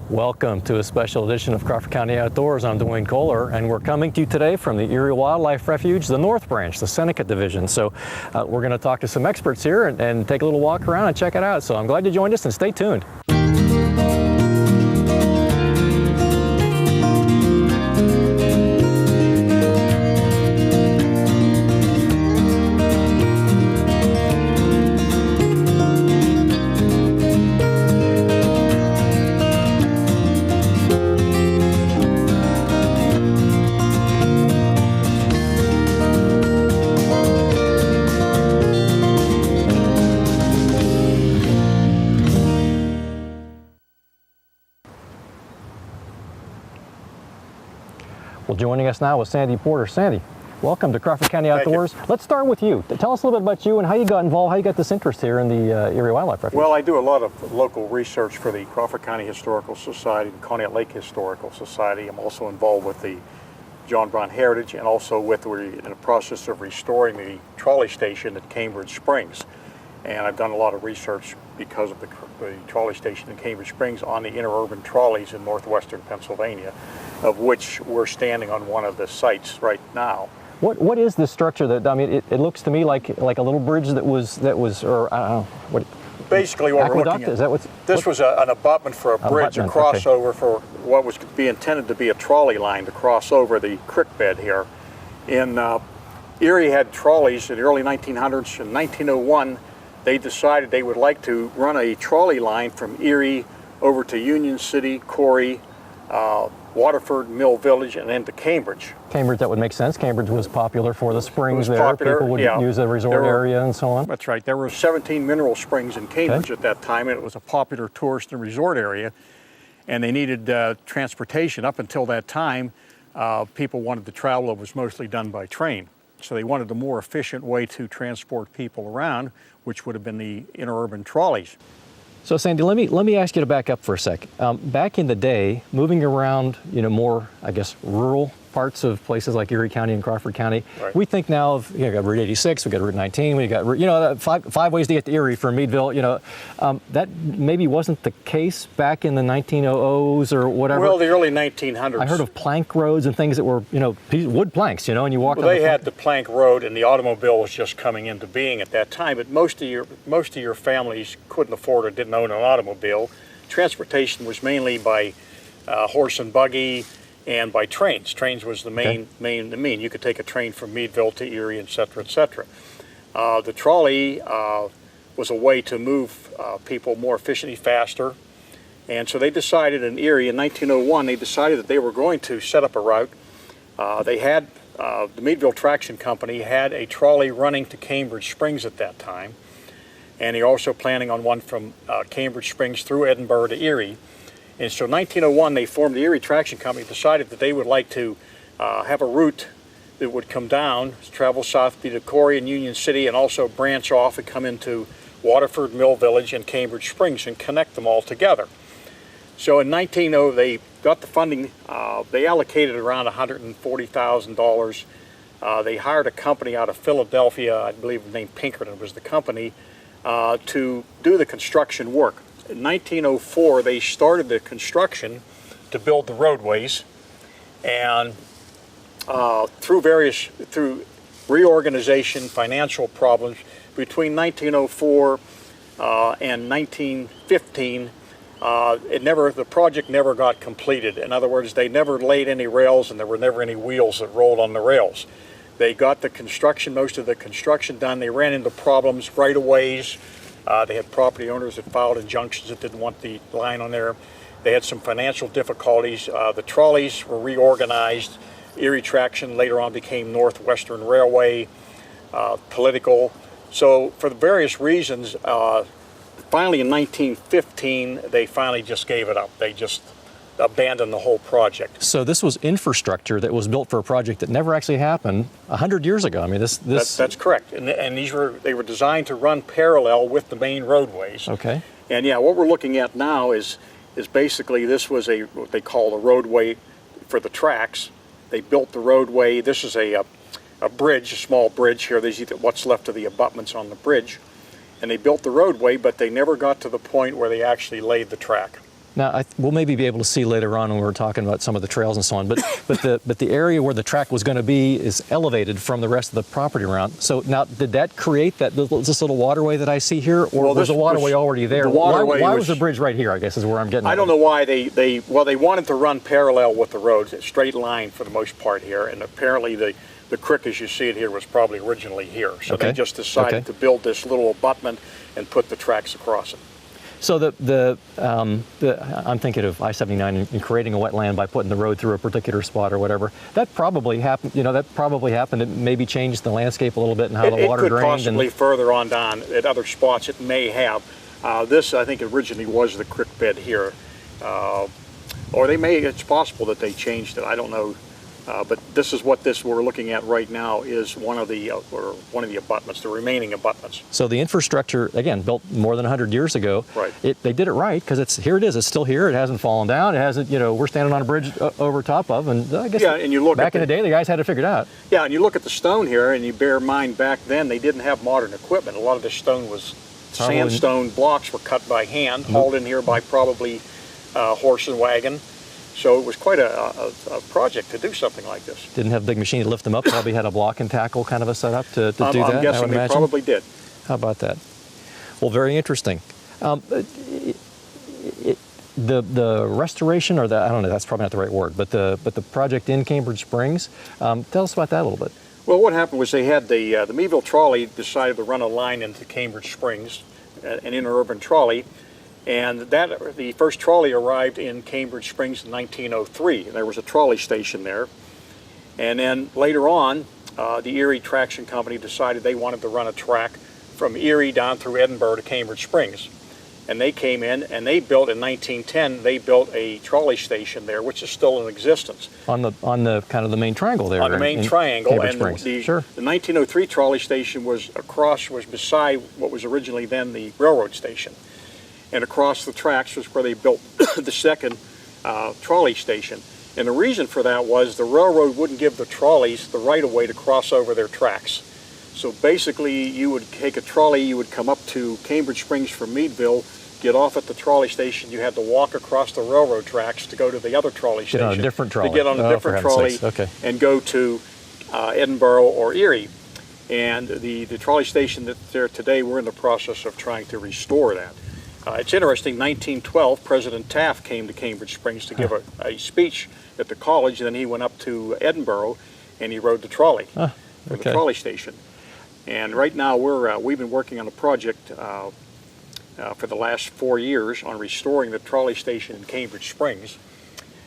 Welcome to a special edition of Crawford County Outdoors. I'm Duane Koller, and we're coming to you today from the Erie Wildlife Refuge, the North Branch, the Seneca Division. So we're going to talk to some experts here and take a little walk around and check it out. So I'm glad you joined us, and stay tuned. Well, joining us now is Sandy Porter. Sandy, welcome to Crawford County Outdoors. Let's start with you. Tell us a little bit about you and how you got involved, how you got this interest here in the Erie Wildlife Refuge. Well, I do a lot of local research for the Crawford County Historical Society, the Conneaut Lake Historical Society. I'm also involved with the John Brown Heritage, and also we're in the process of restoring the trolley station at Cambridge Springs. And I've done a lot of research because of the trolley station in Cambridge Springs on the interurban trolleys in northwestern Pennsylvania, of which we're standing on one of the sites right now. What is this structure that, I mean, it looks to me like a little bridge that was, or I don't know, what? Basically what we're looking at, is that this was an abutment for a bridge, a crossover for what was to be intended to be a trolley line to cross over the creek bed here. Erie had trolleys in the early 1900s. In 1901, they decided they would like to run a trolley line from Erie over to Union City, Corey, Waterford, Mill Village, and then to Cambridge. Cambridge, that would make sense. Cambridge was popular for the springs there. Popular, people would use the resort area and so on. That's right. There were 17 mineral springs in Cambridge at that time, and it was a popular tourist and resort area. And they needed transportation. Up until that time, people wanted to travel. It was mostly done by train. So they wanted a more efficient way to transport people around, which would have been the interurban trolleys. So Sandy, let me ask you to back up for a sec. Back in the day, moving around, more, I guess, rural parts of places like Erie County and Crawford County, right. We think now of, we got Route 86, we got Route 19, we got, five ways to get to Erie from Meadville, that maybe wasn't the case back in the 1900s or whatever. Well, the early 1900s. I heard of plank roads and things that were, wood planks, and you walked. Well, they had the plank road, and the automobile was just coming into being at that time, but most of your families couldn't afford or didn't own an automobile. Transportation was mainly by horse and buggy, and by trains. Trains was the main. You could take a train from Meadville to Erie, et cetera, et cetera. The trolley was a way to move people more efficiently, faster. And so they decided in Erie in 1901, they decided that they were going to set up a route. They had, the Meadville Traction Company had a trolley running to Cambridge Springs at that time. And they're also planning on one from Cambridge Springs through Edinburgh to Erie. And so in 1901, they formed the Erie Traction Company, decided that they would like to have a route that would come down, travel south to Corey and Union City, and also branch off and come into Waterford, Mill Village, and Cambridge Springs and connect them all together. So in 1900, they got the funding. They allocated around $140,000. They hired a company out of Philadelphia, I believe named Pinkerton was the company, to do the construction work. In 1904, they started the construction to build the roadways, and through reorganization, financial problems, between 1904 and 1915, the project never got completed. In other words, they never laid any rails, and there were never any wheels that rolled on the rails. They got most of the construction done. They ran into problems, right-of-ways. They had property owners that filed injunctions that didn't want the line on there. They had some financial difficulties. The trolleys were reorganized. Erie Traction later on became Northwestern Railway, political. So for the various reasons, finally in 1915, they finally just gave it up. They just abandon the whole project. So this was infrastructure that was built for a project that never actually happened 100 years ago. I mean, that's correct. And they were designed to run parallel with the main roadways. Okay. And yeah, what we're looking at now is basically this was what they call a roadway for the tracks. They built the roadway. This is a bridge, a small bridge here. There's what's left of the abutments on the bridge. And they built the roadway, but they never got to the point where they actually laid the track. Now, we'll maybe be able to see later on when we're talking about some of the trails and so on, but the area where the track was going to be is elevated from the rest of the property around. So now, did that create this little waterway that I see here, or was the waterway already there? The waterway why was the bridge right here, I guess, is where I'm getting at. I don't know why they wanted to run parallel with the roads, a straight line for the most part here, and apparently the creek as you see it here was probably originally here. So they just decided to build this little abutment and put the tracks across it. So I'm thinking of I-79 and creating a wetland by putting the road through a particular spot or whatever. That probably happened. It maybe changed the landscape a little bit and how the water drained. It could possibly further on down at other spots. It may have. This I think originally was the creek bed here, or it's possible that they changed it. I don't know. But this is what we're looking at right now is one of the abutments, the remaining abutments. So the infrastructure, again, built more than 100 years ago. Right. They did it right because it's still here. It hasn't fallen down. It hasn't, we're standing on a bridge over top of, and I guess and you look back in the day, the guys had it figured out. Yeah, and you look at the stone here, and you bear in mind back then they didn't have modern equipment. A lot of the stone was sandstone blocks were cut by hand, hauled in here by probably horse and wagon. So it was quite a project to do something like this. Didn't have a big machine to lift them up. Probably had a block and tackle kind of a setup to do that. I'm guessing they probably did. How about that? Well, very interesting. The restoration, or I don't know, that's probably not the right word, but the project in Cambridge Springs. Tell us about that a little bit. Well, what happened was they had the Meadville trolley decided to run a line into Cambridge Springs, an interurban trolley. And the first trolley arrived in Cambridge Springs in 1903. There was a trolley station there. And then later on, the Erie Traction Company decided they wanted to run a track from Erie down through Edinburgh to Cambridge Springs. And they came in and they built, in 1910, they built a trolley station there, which is still in existence. On the kind of the main triangle there. On the main triangle. Cambridge and Springs. Sure. The 1903 trolley station was beside what was originally then the railroad station. And across the tracks was where they built the second trolley station. And the reason for that was the railroad wouldn't give the trolleys the right-of-way to cross over their tracks. So basically, you would take a trolley, you would come up to Cambridge Springs from Meadville, get off at the trolley station, you had to walk across the railroad tracks to go to the other trolley station. Get on a different trolley. To get on a different trolley and go to Edinburgh or Erie. And the trolley station that's there today, we're in the process of trying to restore that. It's interesting, 1912, President Taft came to Cambridge Springs to give a speech at the college, and then he went up to Edinburgh and he rode the trolley for the trolley station. And right now we've been working on a project for the last 4 years on restoring the trolley station in Cambridge Springs.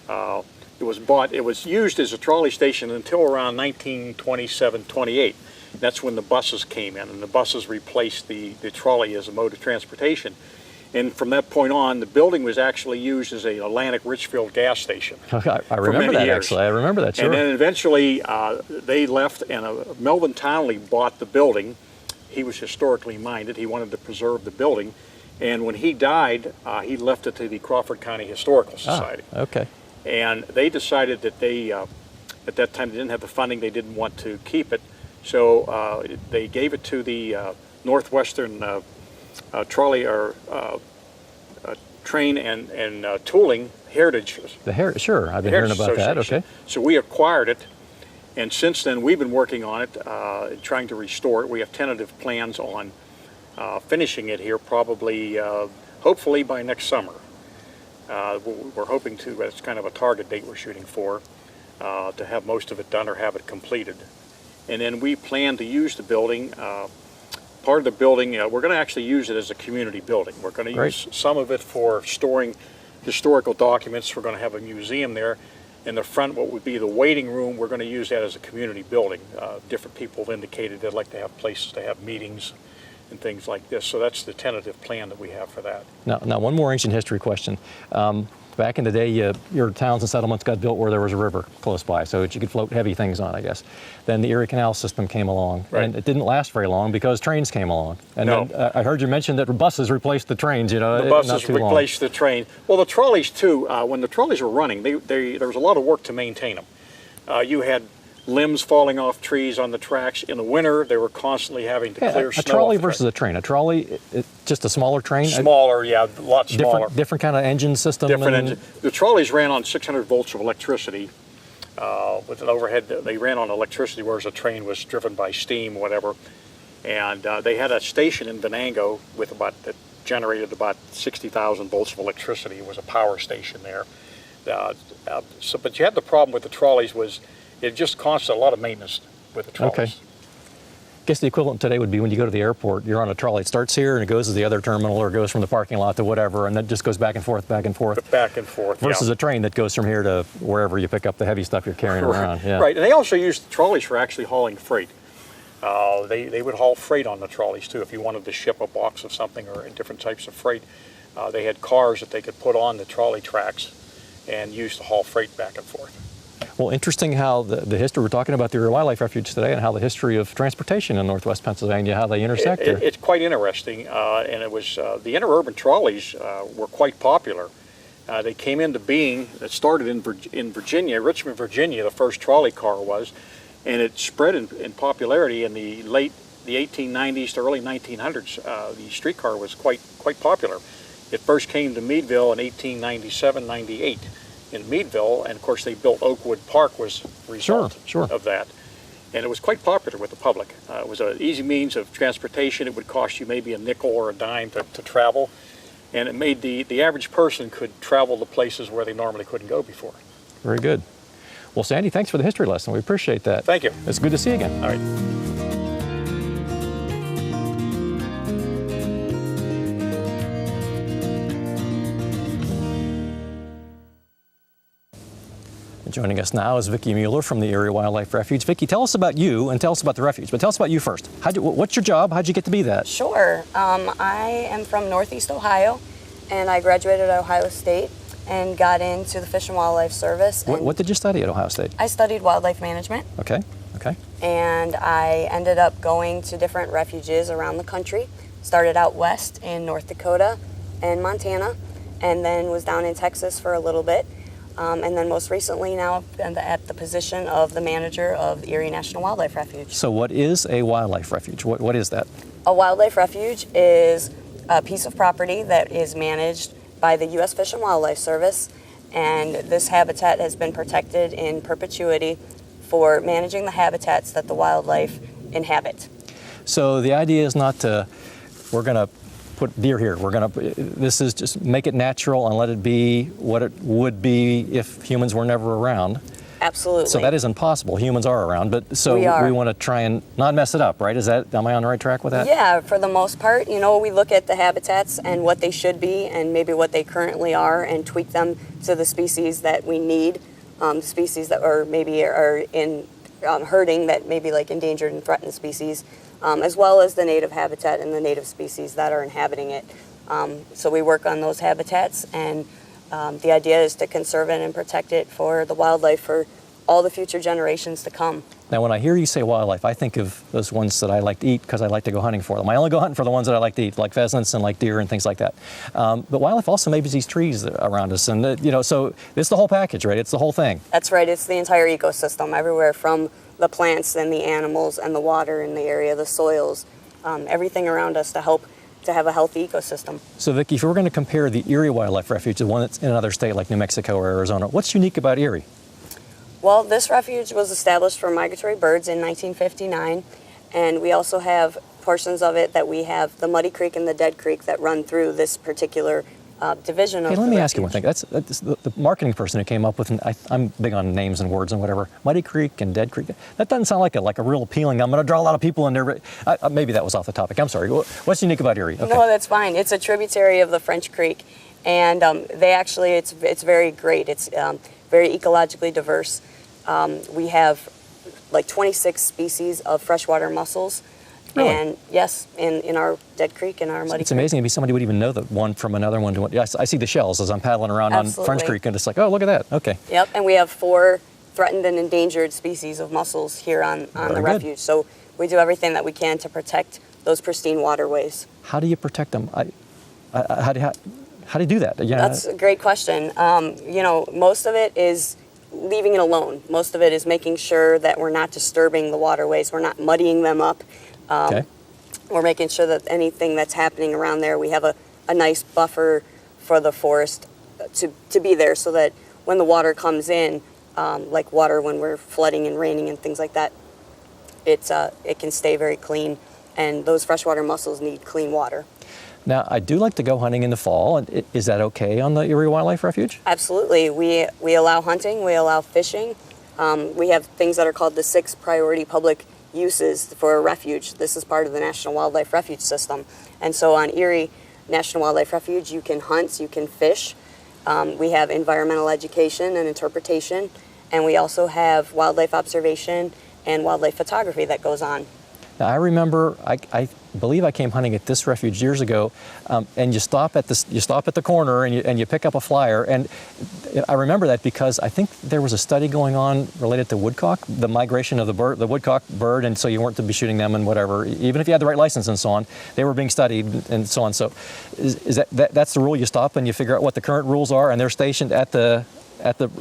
It was used as a trolley station until around 1927-28. That's when the buses came in, and the buses replaced the trolley as a mode of transportation. And from that point on, the building was actually used as a Atlantic Richfield gas station. I remember that, actually. I remember that, sure. And then eventually they left, and Melvin Townley bought the building. He was historically minded. He wanted to preserve the building. And when he died, he left it to the Crawford County Historical Society. Okay. And they decided that they, at that time, they didn't have the funding. They didn't want to keep it. So they gave it to the Northwestern trolley or train and tooling heritage. Sure, I've been hearing about that. Okay. So we acquired it, and since then we've been working on it, trying to restore it. We have tentative plans on finishing it here, probably, hopefully by next summer. We're hoping to. That's kind of a target date we're shooting for, to have most of it done or have it completed, and then we plan to use the building. Part of the building, we're going to actually use it as a community building. We're going to use some of it for storing historical documents. We're going to have a museum there. In the front, what would be the waiting room, we're going to use that as a community building. Different people have indicated they'd like to have places to have meetings and things like this. So that's the tentative plan that we have for that. Now one more ancient history question. Back in the day, your towns and settlements got built where there was a river close by, so that you could float heavy things on, I guess. Then the Erie Canal system came along, and it didn't last very long because trains came along. And then, I heard you mention that buses replaced the trains. The buses replaced the train. Well, the trolleys too. When the trolleys were running, there was a lot of work to maintain them. You had limbs falling off trees on the tracks. In the winter, they were constantly having to clear snow. A trolley versus a train. A trolley, just a smaller train? Smaller, yeah, a lot smaller. Different kind of engine system? Different engine. The trolleys ran on 600 volts of electricity with an overhead. They ran on electricity, whereas a train was driven by steam, whatever. And they had a station in Venango that generated about 60,000 volts of electricity. It was a power station there. But you had the problem with the trolleys was it just costed a lot of maintenance with the trolleys. Okay. I guess the equivalent today would be when you go to the airport, you're on a trolley. It starts here and it goes to the other terminal or goes from the parking lot to whatever, and then just goes back and forth, back and forth. Back and forth, versus a train that goes from here to wherever you pick up the heavy stuff you're carrying around. Yeah. Right, and they also used the trolleys for actually hauling freight. They would haul freight on the trolleys too. If you wanted to ship a box of something or different types of freight, they had cars that they could put on the trolley tracks and use to haul freight back and forth. Well, interesting how the history, we're talking about the Erie Wildlife Refuge today, and how the history of transportation in Northwest Pennsylvania, how they intersect there. It's quite interesting, and it was, the interurban trolleys were quite popular. They came into being, it started in Virginia, Richmond, Virginia, the first trolley car was, and it spread in popularity in the late 1890s to early 1900s. The streetcar was quite popular. It first came to Meadville in 1897-98 in Meadville, and of course they built Oakwood Park was a result of that. And it was quite popular with the public. It was an easy means of transportation. It would cost you maybe a nickel or a dime to travel, and it made the average person could travel to places where they normally couldn't go before. Very good. Well, Sandy, thanks for the history lesson. We appreciate that. Thank you. It's good to see you again. All right. Joining us now is Vicki Mueller from the Erie Wildlife Refuge. Vicki, tell us about you and tell us about the refuge, but tell us about you first. What's your job? How'd you get to be that? Sure. I am from Northeast Ohio, and I graduated at Ohio State and got into the Fish and Wildlife Service. What did you study at Ohio State? I studied wildlife management. Okay. And I ended up going to different refuges around the country. Started out west in North Dakota and Montana, and then was down in Texas for a little bit. And then most recently now I'm at the position of the manager of the Erie National Wildlife Refuge. So what is a wildlife refuge? What is that? A wildlife refuge is a piece of property that is managed by the U.S. Fish and Wildlife Service, and this habitat has been protected in perpetuity for managing the habitats that the wildlife inhabit. So the idea is not we're going to put deer here. This is just make it natural and let it be what it would be if humans were never around. Absolutely. So that isn't possible. Humans are around, but so we want to try and not mess it up, right? Am I on the right track with that? Yeah, for the most part. We look at the habitats and what they should be and maybe what they currently are and tweak them to the species that we need, species that are in herding, that maybe like endangered and threatened species, as well as the native habitat and the native species that are inhabiting it. So we work on those habitats, and the idea is to conserve it and protect it for the wildlife for all the future generations to come. Now, when I hear you say wildlife, I think of those ones that I like to eat because I like to go hunting for them. I only go hunting for the ones that I like to eat, like pheasants and like deer and things like that. But wildlife also maybe is these trees around us, and so it's the whole package, right? It's the whole thing. That's right. It's the entire ecosystem, everywhere from the plants and the animals and the water in the area, the soils, everything around us to help to have a healthy ecosystem. So Vicki, if we're going to compare the Erie Wildlife Refuge to one that's in another state like New Mexico or Arizona, what's unique about Erie? Well, this refuge was established for migratory birds in 1959, and we also have portions of it that we have the Muddy Creek and the Dead Creek that run through this particular division of the refuge. Let me ask you one thing. That's the marketing person who came up with, I'm big on names and words and whatever, Muddy Creek and Dead Creek. That doesn't sound like a real appealing, I'm going to draw a lot of people in there, but maybe that was off the topic. I'm sorry. What's unique about Erie? Okay. No, that's fine. It's a tributary of the French Creek, and it's very great. It's very ecologically diverse. We have like 26 species of freshwater mussels. Really? And yes, in our Dead Creek and our Muddy Creek. It's amazing. Maybe somebody would even know the one from another one to one. Yes, I see the shells as I'm paddling around on French Creek, and it's like, oh, look at that. Okay. Yep, and we have 4 threatened and endangered species of mussles here on the refuge. So we do everything that we can to protect those pristine waterways. How do you protect them? How do you do that? That's a great question. Most of it is leaving it alone. Most of it is making sure that we're not disturbing the waterways, we're not muddying them up. Okay. We're making sure that anything that's happening around there, we have a nice buffer for the forest to be there, so that when the water comes in, like water when we're flooding and raining and things like that, it can stay very clean, and those freshwater mussels need clean water. Now, I do like to go hunting in the fall. Is that okay on the Erie Wildlife Refuge? Absolutely. We allow hunting, we allow fishing. We have things that are called the 6 priority public uses for a refuge. This is part of the National Wildlife Refuge system. And so on Erie National Wildlife Refuge, you can hunt, you can fish. We have environmental education and interpretation, and we also have wildlife observation and wildlife photography that goes on. Now, I remember, I believe I came hunting at this refuge years ago, and you stop at the corner and you pick up a flyer, and I remember that because I think there was a study going on related to woodcock, the migration of the woodcock bird, and so you weren't to be shooting them and whatever, even if you had the right license and so on, they were being studied and so on. So, is that's the rule? You stop and you figure out what the current rules are, and they're stationed at the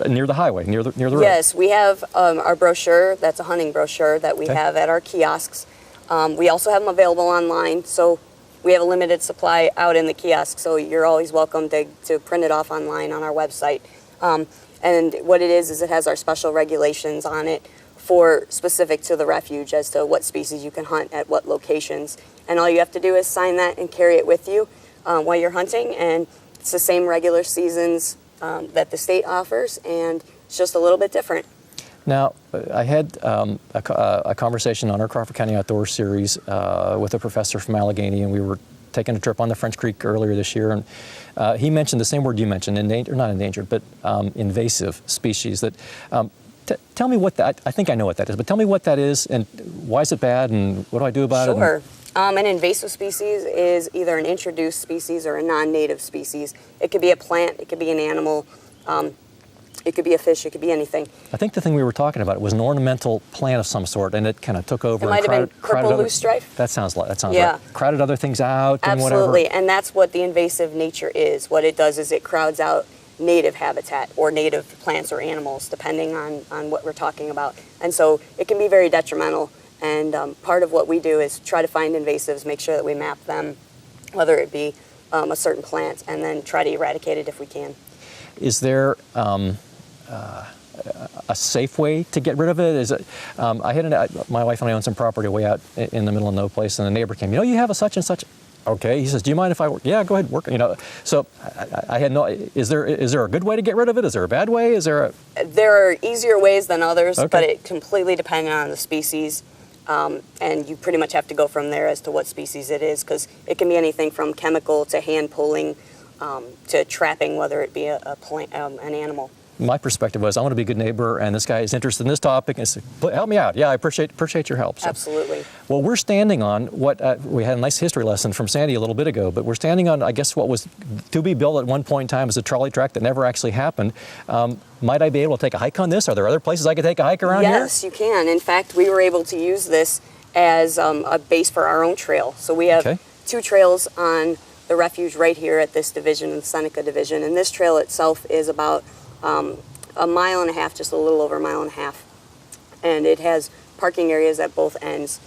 near the highway, near the road. Yes, we have our brochure. That's a hunting brochure that we have at our kiosks. We also have them available online, so we have a limited supply out in the kiosk, so you're always welcome to print it off online on our website. And what it is it has our special regulations on it for specific to the refuge as to what species you can hunt at what locations. And all you have to do is sign that and carry it with you while you're hunting, and it's the same regular seasons that the state offers, and it's just a little bit different. Now, I had a conversation on our Crawford County Outdoors series with a professor from Allegheny, and we were taking a trip on the French Creek earlier this year, and he mentioned the same word you mentioned, not endangered, but invasive species. That tell me what that, I think I know what that is, but tell me what that is, and why is it bad, and what do I do about it? Sure. An invasive species is either an introduced species or a non-native species. It could be a plant, it could be an animal, it could be a fish, it could be anything. I think the thing we were talking about was an ornamental plant of some sort, and it kind of took over. It might have been purple loosestrife. That sounds yeah. right. Crowded other things out and whatever. Absolutely, and that's what the invasive nature is. What it does is it crowds out native habitat or native plants or animals, depending on what we're talking about. And so it can be very detrimental, and part of what we do is try to find invasives, make sure that we map them, whether it be a certain plant, and then try to eradicate it if we can. Is there a safe way to get rid of it? Is it? I had my wife and I own some property way out in the middle of no place, and a neighbor came. You have a such and such. Okay, he says, do you mind if I work? Yeah, go ahead, work. So I had no. Is there a good way to get rid of it? Is there a bad way? There are easier ways than others, okay. But it completely depends on the species. And you pretty much have to go from there as to what species it is, because it can be anything from chemical to hand pulling to trapping, whether it be a plant, an animal. My perspective was, I want to be a good neighbor, and this guy is interested in this topic, and said, help me out. Yeah, I appreciate your help. So, absolutely. Well, we're standing on what we had a nice history lesson from Sandy a little bit ago, but we're standing on, I guess, what was to be built at one point in time as a trolley track that never actually happened. Might I be able to take a hike on this? Are there other places I could take a hike around here? Yes, you can. In fact, we were able to use this as a base for our own trail. So we have 2 trails on the refuge right here at this division, the Seneca Division, and this trail itself is about a mile and a half, just a little over a mile and a half, and it has parking areas at both ends,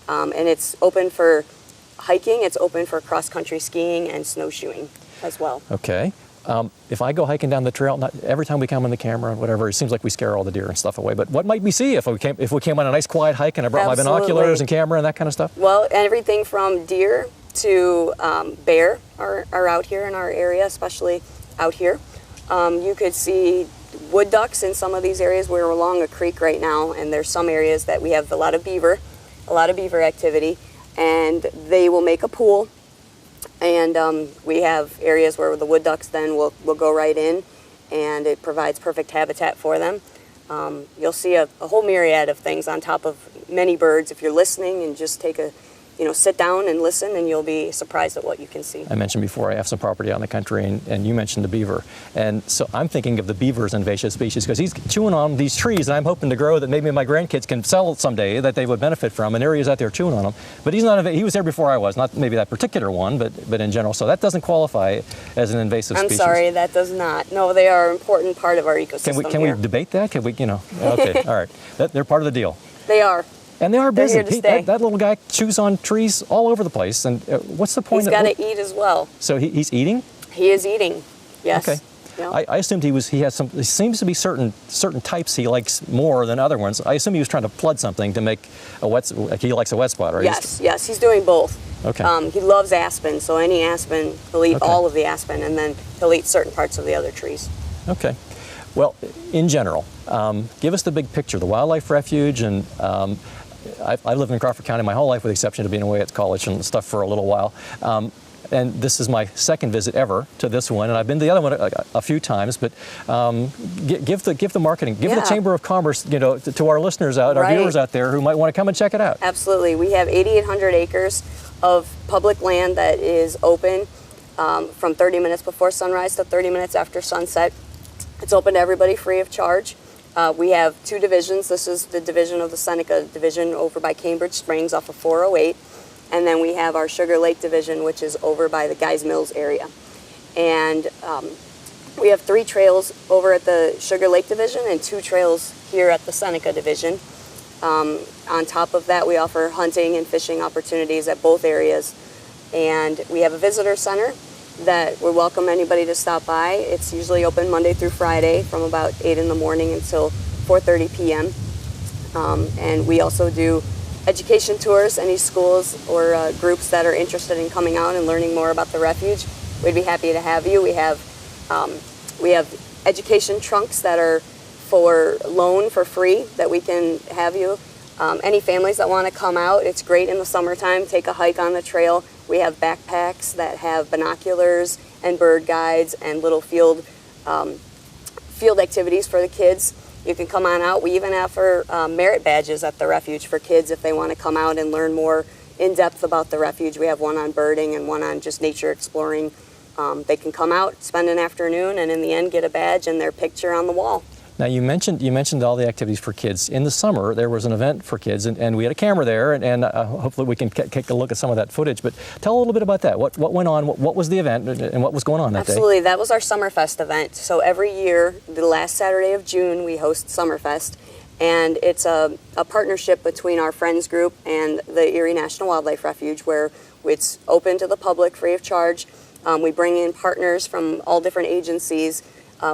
and it's open for hiking, it's open for cross-country skiing and snowshoeing as well. Okay. If I go hiking down the trail, not every time we come on the camera and whatever, it seems like we scare all the deer and stuff away, but what might we see if we came on a nice quiet hike and I brought my binoculars and camera and that kind of stuff? Well, everything from deer to bear are out here in our area, especially out here. You could see wood ducks in some of these areas. We're along a creek right now, and there's some areas that we have a lot of beaver activity, and they will make a pool, and we have areas where the wood ducks then will go right in, and it provides perfect habitat for them. You'll see a whole myriad of things on top of many birds. If you're listening and just take sit down and listen, and you'll be surprised at what you can see. I mentioned before I have some property out in the country, and you mentioned the beaver. And so I'm thinking of the beaver as an invasive species because he's chewing on these trees, and I'm hoping to grow that maybe my grandkids can sell someday that they would benefit from, and there he is out there chewing on them. But he's not. He was there before I was, not maybe that particular one, but in general. So that doesn't qualify as an invasive species. I'm sorry, that does not. No, they are an important part of our ecosystem. Can we debate that? Okay, all right. They're part of the deal. They are. And they are They're busy. here to stay. That little guy chews on trees all over the place. And what's the point? He's got to eat as well. So he's eating? He is eating, yes. Okay. Yeah. I assumed he has some. There seems to be certain types he likes more than other ones. I assume he was trying to flood something to make like he likes a wet spot, right? Yes, he's doing both. Okay. He loves aspen, so any aspen, he'll eat all of the aspen, and then he'll eat certain parts of the other trees. Okay. Well, in general, give us the big picture. The wildlife refuge, and I lived in Crawford County my whole life, with the exception of being away at college and stuff for a little while. And this is my second visit ever to this one, and I've been to the other one a few times. But give the marketing, give the Chamber of Commerce, to our listeners our viewers out there who might want to come and check it out. Absolutely, we have 8,800 acres of public land that is open from 30 minutes before sunrise to 30 minutes after sunset. It's open to everybody, free of charge. We have 2 divisions. This is the division of the Seneca Division over by Cambridge Springs off of 408. And then we have our Sugar Lake Division, which is over by the Guys Mills area. And we have 3 trails over at the Sugar Lake Division and 2 trails here at the Seneca Division. On top of that, we offer hunting and fishing opportunities at both areas. And we have a visitor center that we welcome anybody to stop by. It's usually open Monday through Friday from about 8 in the morning until 4:30 p.m. And we also do education tours. Any schools or groups that are interested in coming out and learning more about the refuge, we'd be happy to have you. We have education trunks that are for loan for free that we can have you. Any families that want to come out, it's great in the summertime, take a hike on the trail. We have backpacks that have binoculars and bird guides and little field activities for the kids. You can come on out. We even offer merit badges at the refuge for kids if they want to come out and learn more in depth about the refuge. We have one on birding and one on just nature exploring. They can come out, spend an afternoon, and in the end get a badge and their picture on the wall. Now you mentioned all the activities for kids. In the summer, there was an event for kids, and we had a camera there, and hopefully we can take a look at some of that footage. But tell a little bit about that. What went on? What was the event, and what was going on that day? Absolutely, that was our Summerfest event. So every year, the last Saturday of June, we host Summerfest, and it's a partnership between our Friends group and the Erie National Wildlife Refuge, where it's open to the public, free of charge. We bring in partners from all different agencies.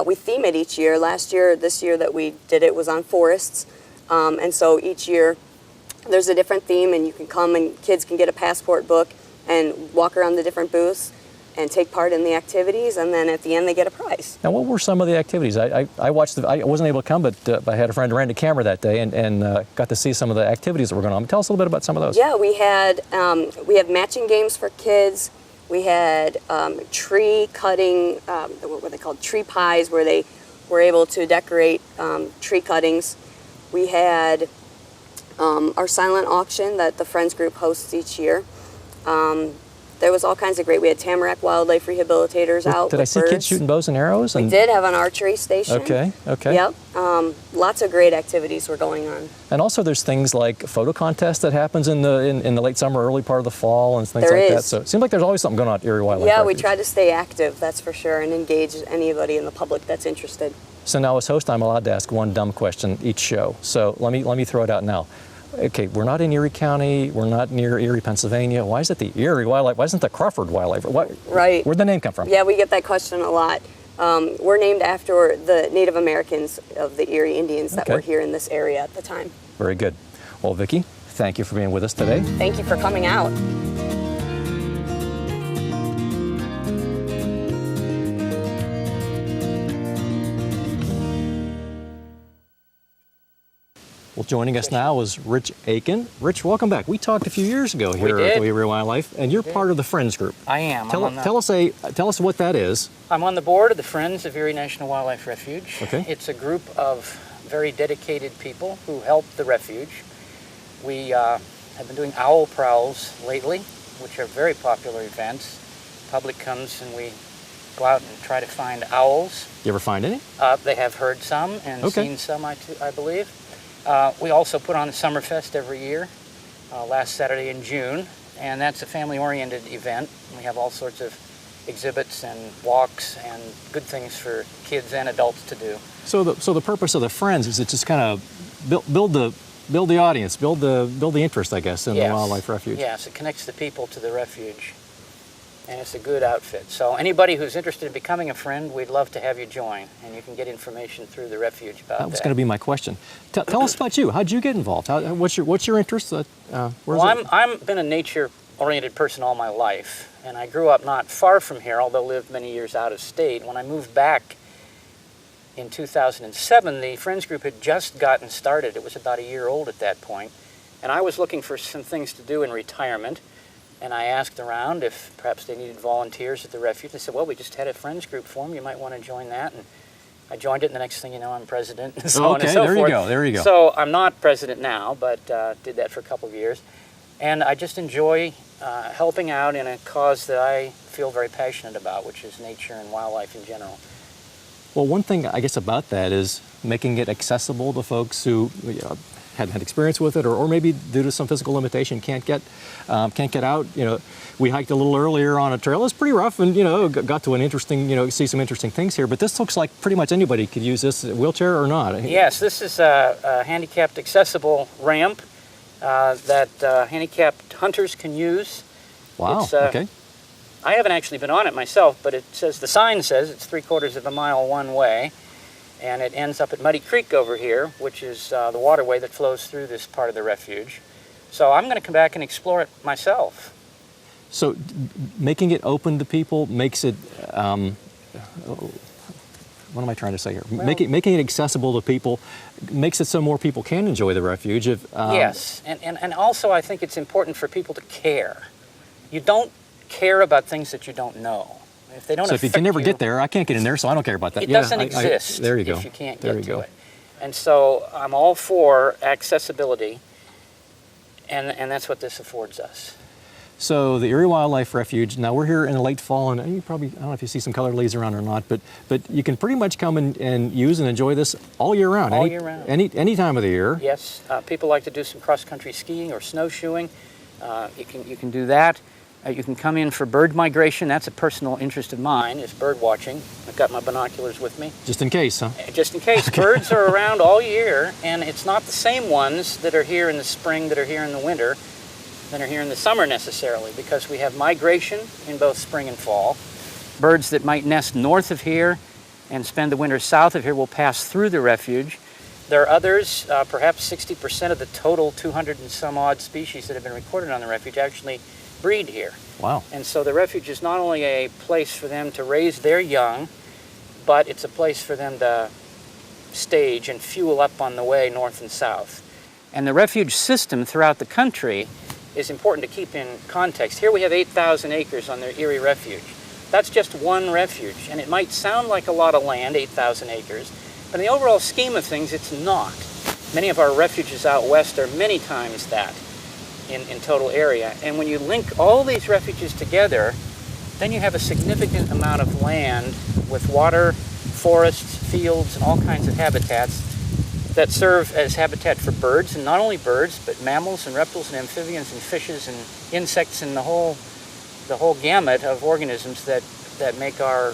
We theme it each year. This year that we did it was on forests. And so each year there's a different theme, and you can come and kids can get a passport book and walk around the different booths and take part in the activities, and then at the end they get a prize. Now, what were some of the activities? I watched. I wasn't able to come, but I had a friend who ran the camera that day and got to see some of the activities that were going on. Tell us a little bit about some of those. Yeah, we have matching games for kids. We had tree cutting, what were they called? Tree pies, where they were able to decorate tree cuttings. We had our silent auction that the Friends group hosts each year. There was all kinds of great. We had Tamarack wildlife rehabilitators out. Did I see kids shooting bows and arrows? We did have an archery station. Okay. Yep. Lots of great activities were going on. And also, there's things like a photo contest that happens in the late summer, early part of the fall, and things like that. So it seems like there's always something going on at Erie Wildlife Refuge. Yeah, we try to stay active, that's for sure, and engage anybody in the public that's interested. So now, as host, I'm allowed to ask one dumb question each show. So let me throw it out now. Okay, we're not in Erie County. We're not near Erie, Pennsylvania. Why is it the Erie Wildlife? Why isn't the Crawford Wildlife? Right. Where'd the name come from? Yeah, we get that question a lot. We're named after the Native Americans of the Erie Indians that were here in this area at the time. Very good. Well, Vicki, thank you for being with us today. Thank you for coming out. Well, joining us now is Rich Aiken. Rich, welcome back. We talked a few years ago here at Erie Wildlife, and you're part of the Friends group. I am. Tell us what that is. I'm on the board of the Friends of Erie National Wildlife Refuge. Okay. It's a group of very dedicated people who help the refuge. We have been doing owl prowls lately, which are very popular events. The public comes and we go out and try to find owls. You ever find any? They have heard some and seen some, I believe. We also put on a Summerfest every year, last Saturday in June, and that's a family-oriented event. We have all sorts of exhibits and walks and good things for kids and adults to do. So the purpose of the Friends is to just kind of build the build the audience, build the interest, I guess, in the wildlife refuge. Yes, it connects the people to the refuge, and it's a good outfit. So anybody who's interested in becoming a friend, we'd love to have you join, and you can get information through the refuge about that. That was going to be my question. Tell us about you. How'd you get involved? What's your interest? I've been a nature-oriented person all my life, and I grew up not far from here, although lived many years out of state. When I moved back in 2007, the Friends Group had just gotten started. It was about a year old at that point, and I was looking for some things to do in retirement, and I asked around if perhaps they needed volunteers at the refuge. They said, well, we just had a Friends Group form. You might want to join that. And I joined it, and the next thing you know, I'm president, and so on and so forth. There you go. So I'm not president now, but did that for a couple of years. And I just enjoy helping out in a cause that I feel very passionate about, which is nature and wildlife in general. Well, one thing I guess about that is making it accessible to folks who hadn't had experience with it, or maybe due to some physical limitation can't get out. We hiked a little earlier on a trail. It was pretty rough, and got to an interesting, see some interesting things here. But this looks like pretty much anybody could use this, wheelchair or not. Yes, this is a handicapped accessible ramp that handicapped hunters can use. Wow. Okay. I haven't actually been on it myself, but the sign says it's 3/4 of a mile one way, and it ends up at Muddy Creek over here, which is the waterway that flows through this part of the refuge. So I'm going to come back and explore it myself. So making it open to people makes it, what am I trying to say here? Well, making it accessible to people makes it so more people can enjoy the refuge. Yes, and also I think it's important for people to care. You don't care about things that you don't know. If they don't if you can never get there, I can't get in there, so I don't care about that. It doesn't exist there you go. if you can't get to it. And so I'm all for accessibility, and that's what this affords us. So the Erie Wildlife Refuge, now we're here in the late fall, and you probably, I don't know if you see some colored leaves around or not, but you can pretty much come and use and enjoy this all year round. All year round. Any time of the year. Yes, people like to do some cross-country skiing or snowshoeing. You can do that. You can come in for bird migration. That's a personal interest of mine, is bird watching. I've got my binoculars with me. Just in case, huh? Just in case. Okay. Birds are around all year, and it's not the same ones that are here in the spring, that are here in the winter, that are here in the summer necessarily, because we have migration in both spring and fall. Birds that might nest north of here and spend the winter south of here will pass through the refuge. There are others, perhaps 60% of the total 200 and some odd species that have been recorded on the refuge actually breed here. Wow. And so the refuge is not only a place for them to raise their young, but it's a place for them to stage and fuel up on the way north and south. And the refuge system throughout the country is important to keep in context. Here we have 8,000 acres on the Erie Refuge. That's just one refuge, and it might sound like a lot of land, 8,000 acres, but in the overall scheme of things, it's not. Many of our refuges out west are many times that in total area. And when you link all these refuges together, then you have a significant amount of land with water, forests, fields, and all kinds of habitats that serve as habitat for birds, and not only birds, but mammals and reptiles and amphibians and fishes and insects and the whole gamut of organisms that make our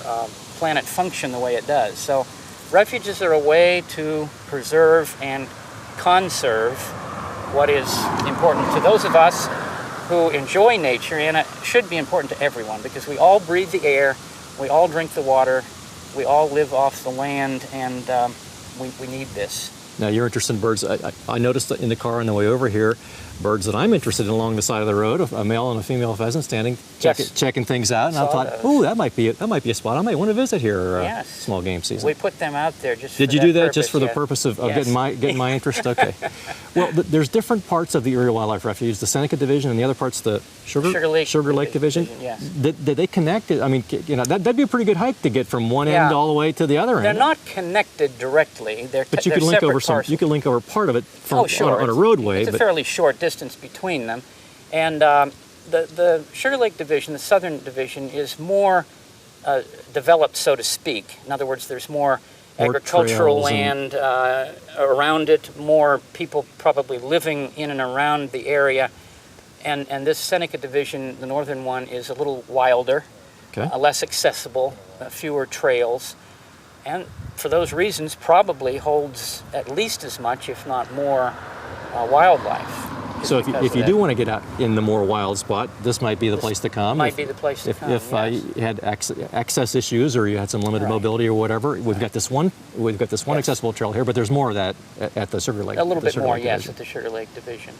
planet function the way it does. So refuges are a way to preserve and conserve what is important to those of us who enjoy nature, and it should be important to everyone, because we all breathe the air, we all drink the water, we all live off the land, and we need this. Now, you're interested in birds. I noticed in the car on the way over here, birds that I'm interested in along the side of the road, a male and a female pheasant standing, checking things out. And I thought, ooh, that might be a spot I might want to visit here. Yes. Small game season. We put them out there just. Did you do that just for the purpose of yes. getting my interest? Okay. Well, there's different parts of the Erie Wildlife Refuge, the Seneca Division, and the other parts, the Sugar Lake Division. Yes. Did they connect? I mean, that'd be a pretty good hike to get from one end all the way to the other end. They're not connected directly. But you can link over you can link over part of it from on a roadway. It's a fairly short distance between them, and the Sugar Lake Division, the Southern Division, is more developed, so to speak. In other words, there's more agricultural land around it, more people probably living in and around the area, and this Seneca Division, the northern one, is a little wilder, less accessible, fewer trails, and for those reasons probably holds at least as much, if not more, wildlife. So if you do want to get out in the more wild spot, this might be the place to come. Might be the place to come. If yes. you had access issues or you had some limited Right. mobility or whatever, we've got this one Yes. accessible trail here, but there's more of that at the Sugar Lake. A little bit Sugar more, Lake yes, Division. at the Sugar Lake Division.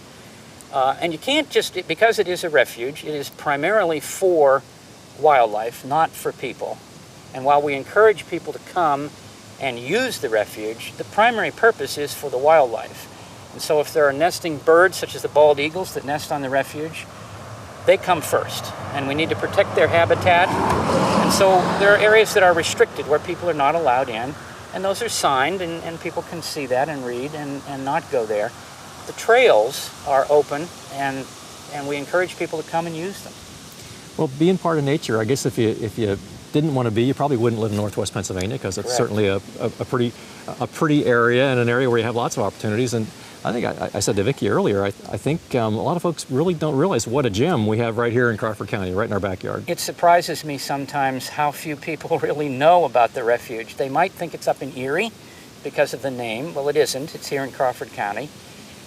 And you can't just, because it is a refuge, it is primarily for wildlife, not for people. And while we encourage people to come and use the refuge, the primary purpose is for the wildlife. And so if there are nesting birds, such as the bald eagles that nest on the refuge, they come first. And we need to protect their habitat. And so there are areas that are restricted where people are not allowed in. And those are signed, and people can see that and read and not go there. The trails are open, and we encourage people to come and use them. Well, being part of nature, I guess if you didn't want to be, you probably wouldn't live in Northwest Pennsylvania, because it's Correct. certainly a pretty area and an area where you have lots of opportunities. And I think I said to Vicki earlier, I think a lot of folks really don't realize what a gem we have right here in Crawford County, right in our backyard. It surprises me sometimes how few people really know about the refuge. They might think it's up in Erie because of the name. Well, it isn't. It's here in Crawford County.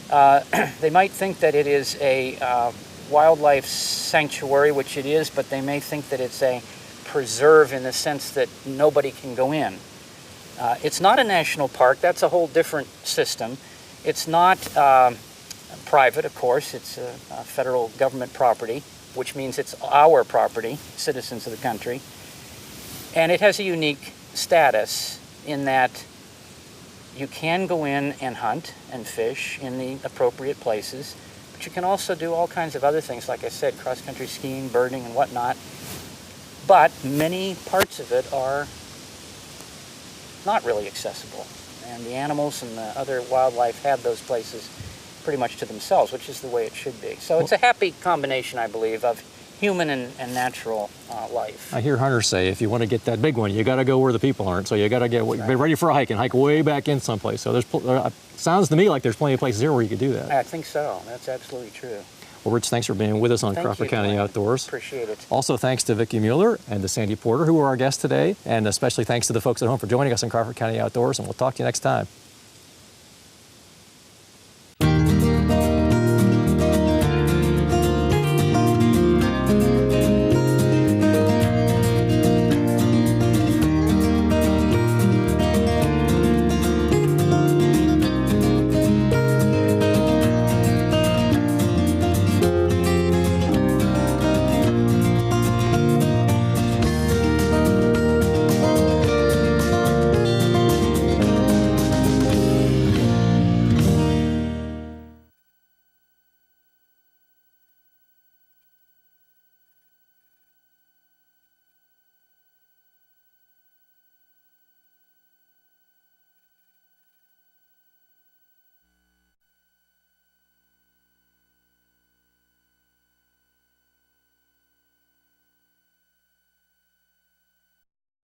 They might think that it is a wildlife sanctuary, which it is, but they may think that it's a preserve in the sense that nobody can go in. It's not a national park. That's a whole different system. It's not private, of course. It's a federal government property, which means it's our property, citizens of the country. And it has a unique status in that you can go in and hunt and fish in the appropriate places, but you can also do all kinds of other things, like I said, cross-country skiing, birding, and whatnot. But many parts of it are not really accessible. And the animals and the other wildlife have those places pretty much to themselves, which is the way it should be. So it's a happy combination, I believe, of human and natural life. I hear hunters say if you want to get that big one, you got to go where the people aren't. So you got to be ready for a hike and hike way back in someplace. So sounds to me like there's plenty of places here where you could do that. I think so. That's absolutely true. Well, Rich, thanks for being with us on Thank Crawford you, County Duane. Outdoors. Appreciate it. Also, thanks to Vicki Mueller and to Sandy Porter, who were our guests today, and especially thanks to the folks at home for joining us on Crawford County Outdoors, and we'll talk to you next time.